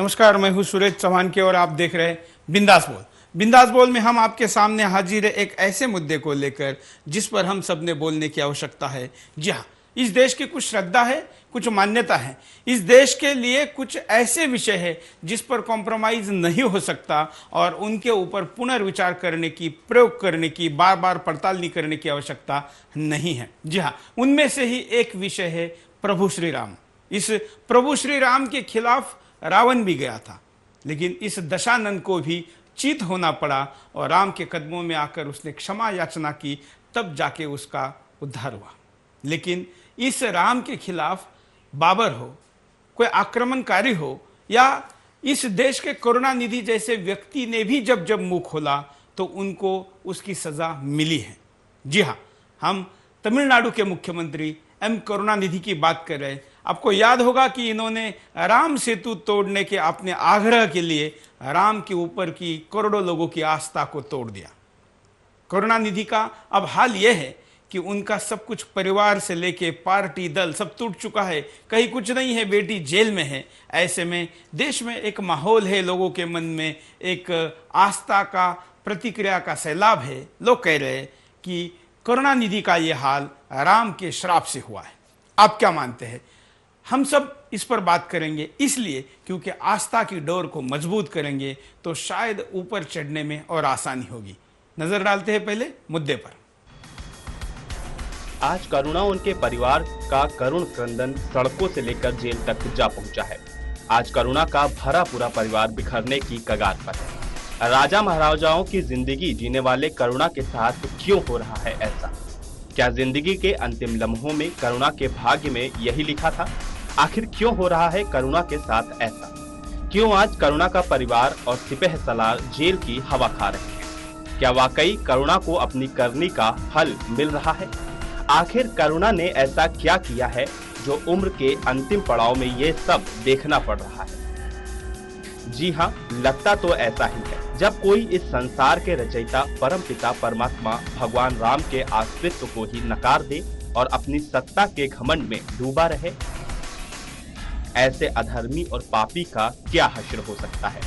नमस्कार, मैं हूं सुरेश चौहान के और आप देख रहे हैं बिंदास बोल। बिंदास बोल में हम आपके सामने हाजिर है एक ऐसे मुद्दे को लेकर जिस पर हम सब ने बोलने की आवश्यकता है। जी हाँ, इस देश की कुछ श्रद्धा है, कुछ मान्यता है। इस देश के लिए कुछ ऐसे विषय है जिस पर कॉम्प्रोमाइज नहीं हो सकता और उनके ऊपर पुनर्विचार करने की, प्रयोग करने की, बार बार पड़ताल नहीं करने की आवश्यकता नहीं है। जी हाँ, उनमें से ही एक विषय है प्रभु श्री राम। इस प्रभु श्री राम के खिलाफ रावण भी गया था, लेकिन इस दशानन को भी चित होना पड़ा और राम के कदमों में आकर उसने क्षमा याचना की, तब जाके उसका उद्धार हुआ। लेकिन इस राम के खिलाफ बाबर हो, कोई आक्रमणकारी हो, या इस देश के करुणानिधि जैसे व्यक्ति ने भी जब जब मुंह खोला तो उनको उसकी सजा मिली है। जी हाँ, हम तमिलनाडु के मुख्यमंत्री एम करुणानिधि की बात कर रहे हैं। आपको याद होगा कि इन्होंने राम सेतु तोड़ने के अपने आग्रह के लिए राम के ऊपर की करोड़ों लोगों की आस्था को तोड़ दिया। करुणानिधि का अब हाल यह है कि उनका सब कुछ, परिवार से लेके पार्टी दल, सब टूट चुका है। कहीं कुछ नहीं है, बेटी जेल में है। ऐसे में देश में एक माहौल है, लोगों के मन में एक आस्था का, प्रतिक्रिया का सैलाब है। लोग कह रहे हैं कि करुणानिधि का यह हाल राम के श्राप से हुआ है। आप क्या मानते हैं? हम सब इस पर बात करेंगे, इसलिए क्योंकि आस्था की डोर को मजबूत करेंगे तो शायद ऊपर चढ़ने में और आसानी होगी। नजर डालते हैं पहले मुद्दे पर। आज करुणा उनके परिवार का करुण क्रंदन सड़कों से लेकर जेल तक जा पहुंचा है। आज करुणा का भरा पूरा परिवार बिखरने की कगार पर है। राजा महाराजाओं की जिंदगी जीने वाले करुणा के साथ क्यों हो रहा है ऐसा? क्या जिंदगी के अंतिम लम्हों में करुणा के भाग्य में यही लिखा था? आखिर क्यों हो रहा है करुणा के साथ ऐसा? क्यों आज करुणा का परिवार और सिपह सलार जेल की हवा खा रहे हैं? क्या वाकई करुणा को अपनी करनी का फल मिल रहा है? आखिर करुणा ने ऐसा क्या किया है जो उम्र के अंतिम पड़ाव में ये सब देखना पड़ रहा है? जी हाँ, लगता तो ऐसा ही है। जब कोई इस संसार के रचयिता परमपिता परमात्मा भगवान राम के अस्तित्व को ही नकार दे और अपनी सत्ता के घमंड में डूबा रहे, ऐसे अधर्मी और पापी का क्या हश्र हो सकता है?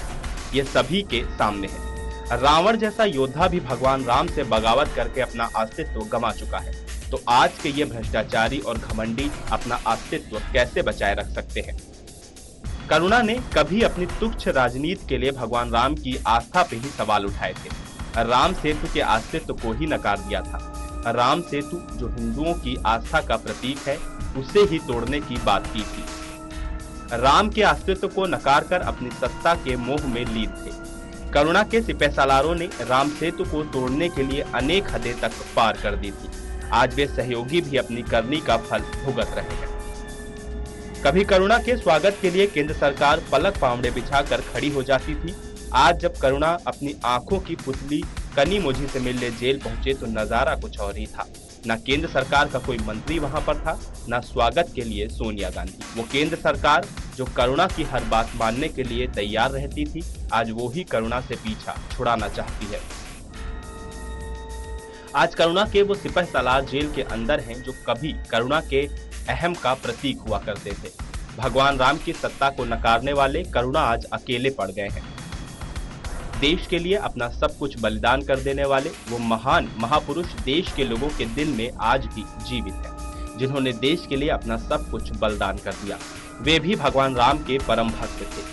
ये सभी के सामने है। रावण जैसा योद्धा भी भगवान राम से बगावत करके अपना अस्तित्व गंवा चुका है, तो आज के ये भ्रष्टाचारी और घमंडी अपना अस्तित्व कैसे बचाए रख सकते हैं? करुणा ने कभी अपनी तुच्छ राजनीति के लिए भगवान राम की आस्था पे ही सवाल उठाए थे। राम सेतु के अस्तित्व को ही नकार दिया था। राम सेतु जो हिंदुओं की आस्था का प्रतीक है, उसे ही तोड़ने की बात की थी। राम के अस्तित्व को नकार कर अपनी सत्ता के मोह में लीन थे। करुणा के सिपहसालारों ने राम सेतु को तोड़ने के लिए अनेक हदें तक पार कर दी थी। आज वे सहयोगी भी अपनी करनी का फल भुगत रहे हैं। कभी करुणा के स्वागत के लिए केंद्र सरकार पलक पावड़े बिछाकर खड़ी हो जाती थी। आज जब करुणा अपनी आंखों की पुतली कनी मोझी से मिलने जेल पहुंचे तो नजारा कुछ और ही था। न केंद्र सरकार का कोई मंत्री वहां पर था, न स्वागत के लिए सोनिया गांधी। वो केंद्र सरकार जो करुणा की हर बात मानने के लिए तैयार रहती थी, आज वो ही करुणा से पीछा छुड़ाना चाहती है। आज करुणा के वो सिपह सलार जेल के अंदर हैं जो कभी करुणा के अहम का प्रतीक हुआ करते थे। भगवान राम की सत्ता को नकारने वाले करुणा आज अकेले पड़ गए हैं। देश के लिए अपना सब कुछ बलिदान कर देने वाले वो महान महापुरुष देश के लोगों के दिल में आज भी जीवित हैं, जिन्होंने देश के लिए अपना सब कुछ बलिदान कर दिया। वे भी भगवान राम के परम भक्त थे।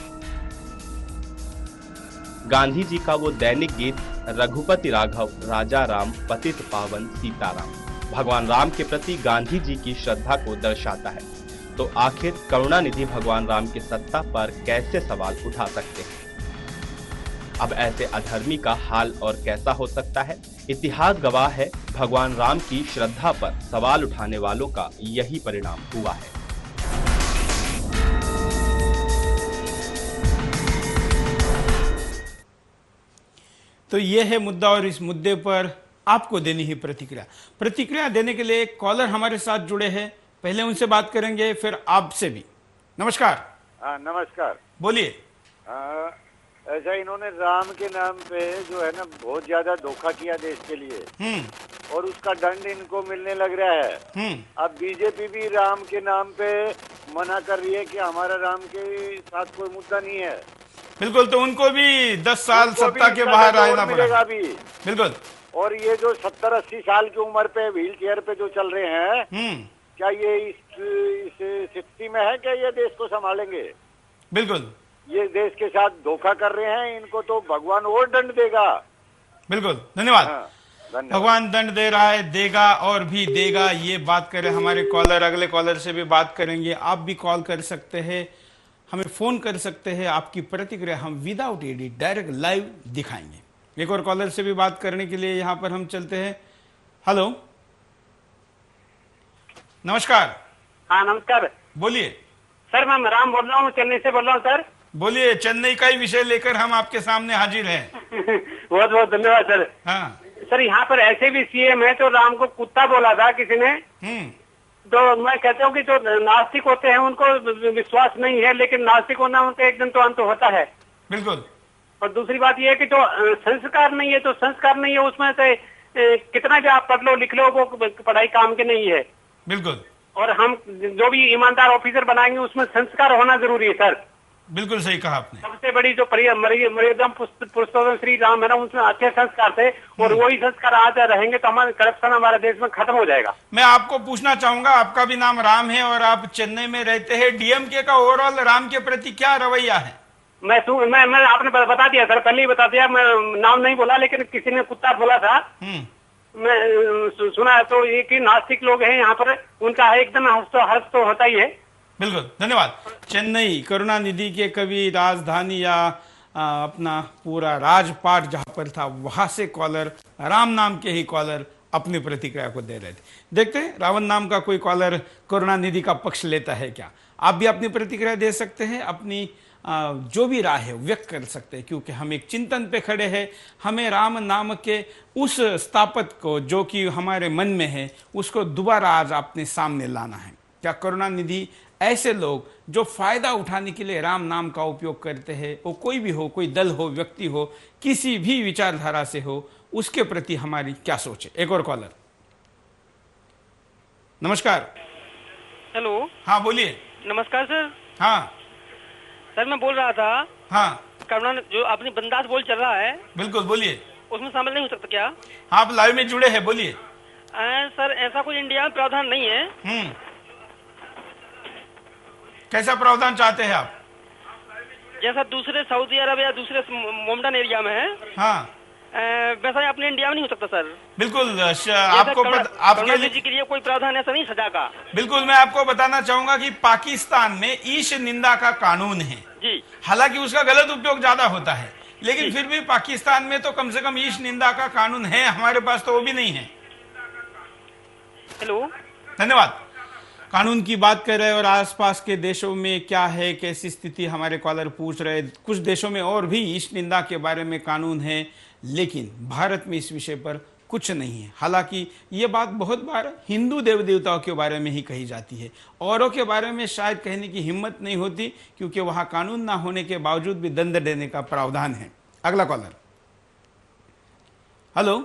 गांधी जी का वो दैनिक गीत रघुपति राघव राजा राम पतित पावन सीताराम भगवान राम के प्रति गांधी जी की श्रद्धा को दर्शाता है। तो आखिर करुणानिधि भगवान राम की सत्ता पर कैसे सवाल उठा सकते हैं? अब ऐसे अधर्मी का हाल और कैसा हो सकता है? इतिहास गवाह है, भगवान राम की श्रद्धा पर सवाल उठाने वालों का यही परिणाम हुआ है। तो यह है मुद्दा और इस मुद्दे पर आपको देनी ही प्रतिक्रिया देने के लिए एक कॉलर हमारे साथ जुड़े हैं। पहले उनसे बात करेंगे, फिर आपसे भी। नमस्कार। नमस्कार। बोलिए। ऐसा इन्होंने राम के नाम पे जो है ना बहुत ज्यादा धोखा किया देश के लिए, और उसका दंड इनको मिलने लग रहा है। अब बीजेपी भी राम के नाम पे मना कर रही है कि हमारा राम के साथ कोई मुद्दा नहीं है। बिल्कुल, तो उनको भी 10 साल उनको सत्ता भी के इसका बाहर दौर रहना मिलेगा पड़ा। अभी। बिल्कुल। और ये जो 70-80 साल की उम्र पे व्हील चेयर पे जो चल रहे हैं, क्या ये इस स्थिति में है क्या ये देश को संभालेंगे? बिल्कुल। ये देश के साथ धोखा कर रहे हैं, इनको तो भगवान और दंड देगा। बिल्कुल, धन्यवाद। हाँ, धन्यवाद। भगवान दंड दे रहा है, देगा और भी देगा। ये बात करें हमारे कॉलर, अगले कॉलर से भी बात करेंगे। आप भी कॉल कर सकते हैं, हमें फोन कर सकते हैं, आपकी प्रतिक्रिया हम विदाउट एडिट डायरेक्ट लाइव दिखाएंगे। एक और कॉलर से भी बात करने के लिए यहां पर हम चलते हैं। हेलो, नमस्कार। हाँ नमस्कार। बोलिए सर मैं राम बोल रहा हूँ, चेन्नई से बोल रहा हूँ सर। बोलिए, चेन्नई का ही विषय लेकर हम आपके सामने हाजिर हैं। बहुत बहुत धन्यवाद सर। हाँ सर यहाँ पर ऐसे भी सीएम है तो राम को कुत्ता बोला था किसी ने। तो मैं कहता हूँ कि जो नास्तिक होते हैं उनको विश्वास नहीं है, लेकिन नास्तिक होना उनका एक दिन तो अंत होता है। बिल्कुल। और दूसरी बात यह है कि जो संस्कार नहीं है तो संस्कार नहीं है, उसमें से कितना भी आप पढ़ लो लिख लो वो पढ़ाई काम की नहीं है। बिल्कुल। और हम जो भी ईमानदार ऑफिसर बनाएंगे उसमें संस्कार होना जरूरी है सर। बिल्कुल सही कहा आपने। सबसे बड़ी जो मर्यादम पुरुषोत्तम श्री राम है ना, उनमें अच्छे संस्कार थे और वही संस्कार आज रहेंगे तो हमारे करप्शन हमारे देश में खत्म हो जाएगा। मैं आपको पूछना चाहूंगा, आपका भी नाम राम है और आप चेन्नई में रहते हैं, डीएमके का ओवरऑल राम के प्रति क्या रवैया है? मैं आपने बता दिया सर, पहले ही बता दिया, मैं नाम नहीं बोला, लेकिन किसी ने कुत्ता बोला था। मैं सुना है तो ये कि नास्तिक लोग हैं यहाँ पर, उनका एकदम हर्ष तो होता ही है। बिल्कुल, धन्यवाद। चेन्नई करुणानिधि के कवि राजधानी या अपना पूरा राजपाट जहां पर था, वहां से कॉलर, राम नाम के ही कॉलर अपनी प्रतिक्रिया को दे रहे थे। देखते हैं रावण नाम का कोई कॉलर करुणानिधि का पक्ष लेता है क्या। आप भी अपनी प्रतिक्रिया दे सकते हैं, अपनी जो भी राय है व्यक्त कर सकते हैं, क्योंकि हम एक चिंतन पे खड़े हैं। हमें राम नाम के उस स्थापत को जो कि हमारे मन में है उसको दोबारा आज अपने सामने लाना है। क्या करुणानिधि ऐसे लोग जो फायदा उठाने के लिए राम नाम का उपयोग करते हैं, वो कोई भी हो, कोई दल हो, व्यक्ति हो, किसी भी विचारधारा से हो, उसके प्रति हमारी क्या सोच है? एक और कॉलर। नमस्कार। हेलो। हाँ बोलिए। नमस्कार सर। हाँ सर मैं बोल रहा था। हाँ करुणा जो अपनी बिंदास बोल चल रहा है, बिल्कुल बोलिए। उसमें शामिल नहीं हो सकता क्या? आप लाइव में जुड़े हैं, बोलिए। सर ऐसा कोई इंडिया में प्रावधान नहीं है। कैसा प्रावधान चाहते हैं आप? जैसा दूसरे सऊदी अरब या दूसरे मोमडन एरिया में है, हाँ वैसा अपने इंडिया में नहीं हो सकता सर। बिल्कुल। आपको आपके लिए के लिए कोई प्रावधान ऐसा नहीं सजा का। बिल्कुल, मैं आपको बताना चाहूंगा कि पाकिस्तान में ईश निंदा का कानून है जी। हालांकि उसका गलत उपयोग ज्यादा होता है, लेकिन फिर भी पाकिस्तान में तो कम से कम ईश निंदा का कानून है, हमारे पास तो वो भी नहीं है। हेलो, धन्यवाद। कानून की बात कर रहे हैं और आसपास के देशों में क्या है, कैसी स्थिति हमारे कॉलर पूछ रहे। कुछ देशों में और भी ईश निंदा के बारे में कानून है, लेकिन भारत में इस विषय पर कुछ नहीं है। हालांकि ये बात बहुत बार हिंदू देव देवताओं के बारे में ही कही जाती है, औरों के बारे में शायद कहने की हिम्मत नहीं होती, क्योंकि वहां कानून ना होने के बावजूद भी दंड देने का प्रावधान है। अगला कॉलर। हेलो,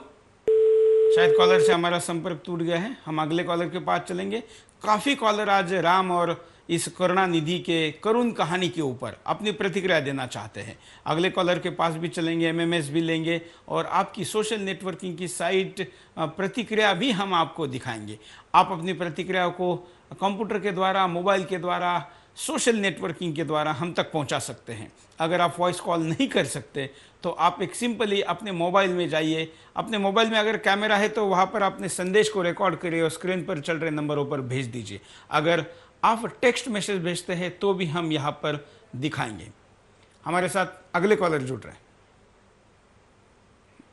शायद कॉलर से हमारा संपर्क टूट गया है, हम अगले कॉलर के पास चलेंगे। काफी कॉलर आज राम और इस करुणानिधि के करुण कहानी के ऊपर अपनी प्रतिक्रिया देना चाहते हैं। अगले कॉलर के पास भी चलेंगे, एमएमएस भी लेंगे और आपकी सोशल नेटवर्किंग की साइट प्रतिक्रिया भी हम आपको दिखाएंगे। आप अपनी प्रतिक्रिया को कंप्यूटर के द्वारा, मोबाइल के द्वारा, सोशल नेटवर्किंग के द्वारा हम तक पहुंचा सकते हैं। अगर आप वॉइस कॉल नहीं कर सकते तो आप एक सिंपली अपने मोबाइल में जाइए, अपने मोबाइल में अगर कैमरा है तो वहां पर अपने संदेश को रिकॉर्ड करिए और स्क्रीन पर चल रहे नंबरों पर भेज दीजिए। अगर आप टेक्स्ट मैसेज भेजते हैं तो भी हम यहां पर दिखाएंगे। हमारे साथ अगले कॉलर जुड़ रहे हैं।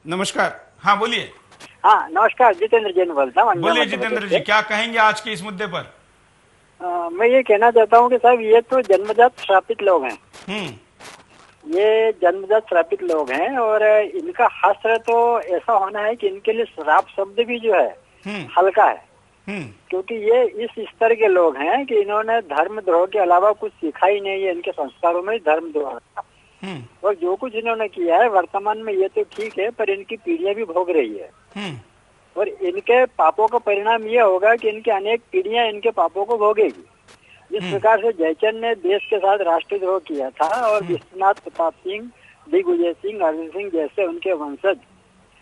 नमस्कार। हाँ बोलिए। हाँ नमस्कार, जितेंद्र जैन बोलता हूँ। बोलिए जितेंद्र जी, क्या कहेंगे आज के इस मुद्दे पर? मैं ये कहना चाहता हूँ कि साहब ये तो जन्मजात श्रापित लोग हैं। ये जन्मजात श्रापित लोग हैं और इनका हश्र तो ऐसा होना है कि इनके लिए श्राप शब्द भी जो है हल्का है, क्योंकि ये इस स्तर के लोग हैं कि इन्होंने धर्मद्रोह के अलावा कुछ सीखा ही नहीं है। इनके संस्कारों में धर्मद्रोह और जो कुछ इन्होंने किया है वर्तमान में ये तो ठीक है, पर इनकी पीढ़ियां भी भोग रही है और इनके पापों का परिणाम ये होगा कि इनके अनेक पीढ़ियां इनके पापों को भोगेगी। जिस प्रकार से जयचंद ने देश के साथ राष्ट्रद्रोह किया था और विश्वनाथ प्रताप सिंह, दिग्विजय सिंह, अरविंद सिंह जैसे उनके वंशज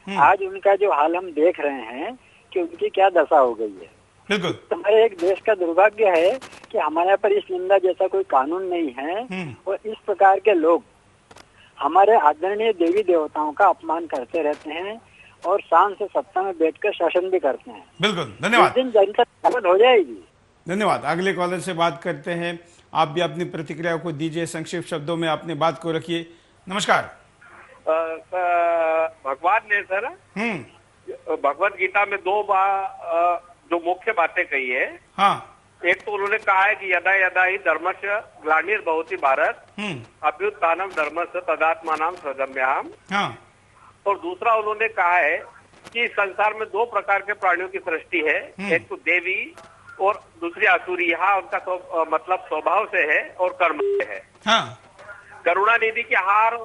आज उनका जो हाल हम देख रहे हैं कि उनकी क्या दशा हो गई है। बिल्कुल। हमारे एक देश का दुर्भाग्य है कि हमारे यहाँ पर इस निंदा जैसा कोई कानून नहीं है और इस प्रकार के लोग हमारे आदरणीय देवी देवताओं का अपमान करते रहते हैं और शान से सत्ता में बैठकर शासन भी करते हैं। बिल्कुल, धन्यवाद। दिन जनता जागृत हो जाएगी। धन्यवाद। अगले कॉलर से बात करते हैं। आप भी अपनी प्रतिक्रिया को दीजिए, संक्षिप्त शब्दों में अपनी बात को रखिए। नमस्कार। भगवान ने सर भगवत गीता में दो बार जो मुख्य बातें कही है। हाँ। एक तो उन्होंने कहा है कि यदा यदा ही धर्मस्य ग्लानिर्भवति भारत अभ्युत्थानम धर्मस्य तदात्मानां सृजम्यहम्। हाँ। और दूसरा उन्होंने कहा है कि संसार में दो प्रकार के प्राणियों की सृष्टि है, एक तो देवी और दूसरी असुरी। यहाँ उनका मतलब स्वभाव से है और कर्म से है। हाँ। करुणानिधि की हार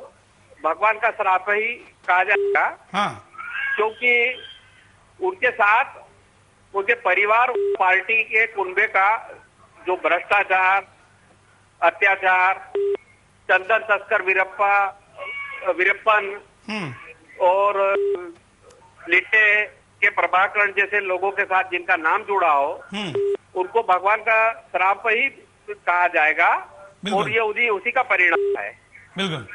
भगवान का श्राप ही कहा जाएगा। हाँ। क्योंकि उनके साथ उनके परिवार पार्टी के कुनबे का जो भ्रष्टाचार, अत्याचार, चंदन तस्कर वीरप्पन और लिट्टे के प्रभाकरण जैसे लोगों के साथ जिनका नाम जुड़ा हो, उनको भगवान का श्राप ही कहा जाएगा और ये उसी का परिणाम है। बिल्कुल,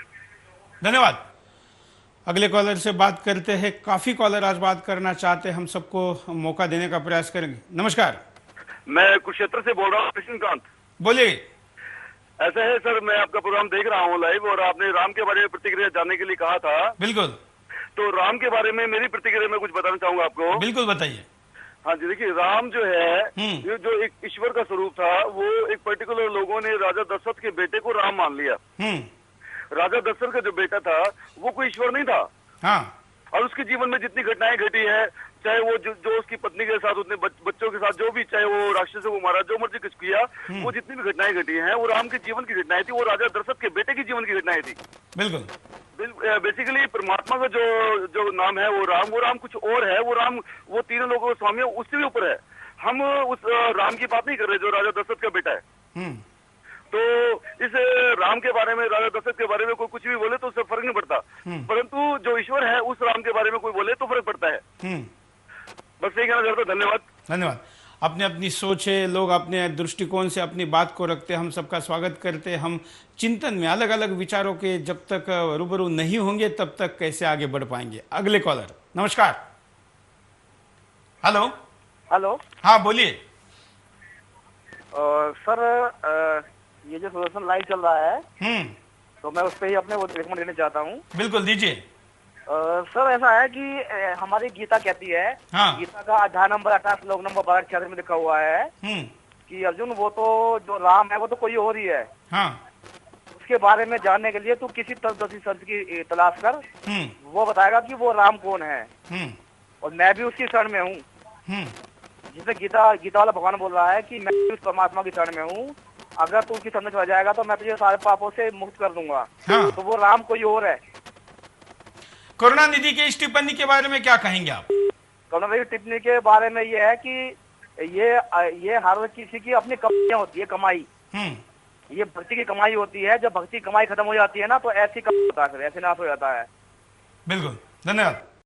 धन्यवाद। अगले कॉलर से बात करते हैं। काफी कॉलर आज बात करना चाहते हैं, हम सबको मौका देने का प्रयास करेंगे। नमस्कार। मैं कुरुक्षेत्र से बोल रहा हूँ, कृष्णकांत। बोलिए। ऐसा है सर, मैं आपका प्रोग्राम देख रहा हूँ लाइव और आपने राम के बारे में प्रतिक्रिया जानने के लिए कहा था। बिल्कुल। तो राम के बारे में मेरी प्रतिक्रिया में कुछ बताना चाहूंगा आपको। बिल्कुल, बताइए। हाँ जी, देखिए राम जो है ये जो एक ईश्वर का स्वरूप था, वो एक पर्टिकुलर लोगों ने राजा दशरथ के बेटे को राम मान लिया। राजा दशरथ का जो बेटा था वो कोई ईश्वर नहीं था। हाँ। और उसके जीवन में जितनी घटनाएं घटी है, चाहे वो जो उसकी पत्नी के साथ, उतने बच्चों के साथ जो भी, चाहे वो राक्षसों को मारा, जो मर्जी कुछ किया, वो जितनी भी घटनाएं घटी हैं वो राम के जीवन की घटनाएं थी, वो राजा दशरथ के बेटे की जीवन की घटनाएं थी। बिल्कुल। बेसिकली परमात्मा का जो नाम है वो राम कुछ और है। वो तीनों लोगों का स्वामी है, उससे भी ऊपर है। हम उस राम की बात नहीं कर रहे जो राजा दशरथ का बेटा है। तो इस राम के बारे में, राजा दशरथ के बारे में कोई कुछ भी बोले तो उससे फर्क नहीं पड़ता, परंतु जो ईश्वर है उस राम के बारे में कोई बोले तो फर्क पड़ता है। बस यही कहना चाहता हूं। धन्यवाद। धन्यवाद। अपने अपनी सोच है, लोग अपने दृष्टिकोण से अपनी बात को रखते हैं, हम सबका स्वागत करते हैं। हम चिंतन में अलग अलग विचारों के जब तक रूबरू नहीं होंगे तब तक कैसे आगे बढ़ पाएंगे। अगले कॉलर। नमस्कार। हेलो। हेलो। हाँ, बोलिए। सर ये जो सोशल लाइव चल रहा है तो मैं उस पर ही अपने वो रिकमेंड देना चाहता हूँ। बिल्कुल, दीजिए। सर ऐसा है कि हमारी गीता कहती है, गीता का अध्याय नंबर 18 श्लोक नंबर 12 में लिखा हुआ है कि अर्जुन वो तो जो राम है वो तो कोई और ही है। उसके बारे में जानने के लिए तू किसी तत्वदर्शी संत की तलाश कर, वो बताएगा कि वो राम कौन है। और मैं भी उसकी शरण में हूँ, जिसे गीता वाला भगवान बोल रहा है कि मैं भी उस परमात्मा की शरण में हूँ। अगर तू उसकी समझ में आ जाएगा तो मैं तुझे सारे पापों से मुक्त कर दूंगा। तो वो राम कोई और है। करुणानिधि की इस टिप्पणी के बारे में क्या कहेंगे आप? करुणानिधि की टिप्पणी के बारे में ये है कि ये हर किसी की अपनी कमाई होती है, कमाई। ये भक्ति की कमाई होती है। जब भक्ति की कमाई खत्म हो जाती है ना तो ऐसी कमाई होता है, ऐसे नाश हो जाता है। बिल्कुल, धन्यवाद।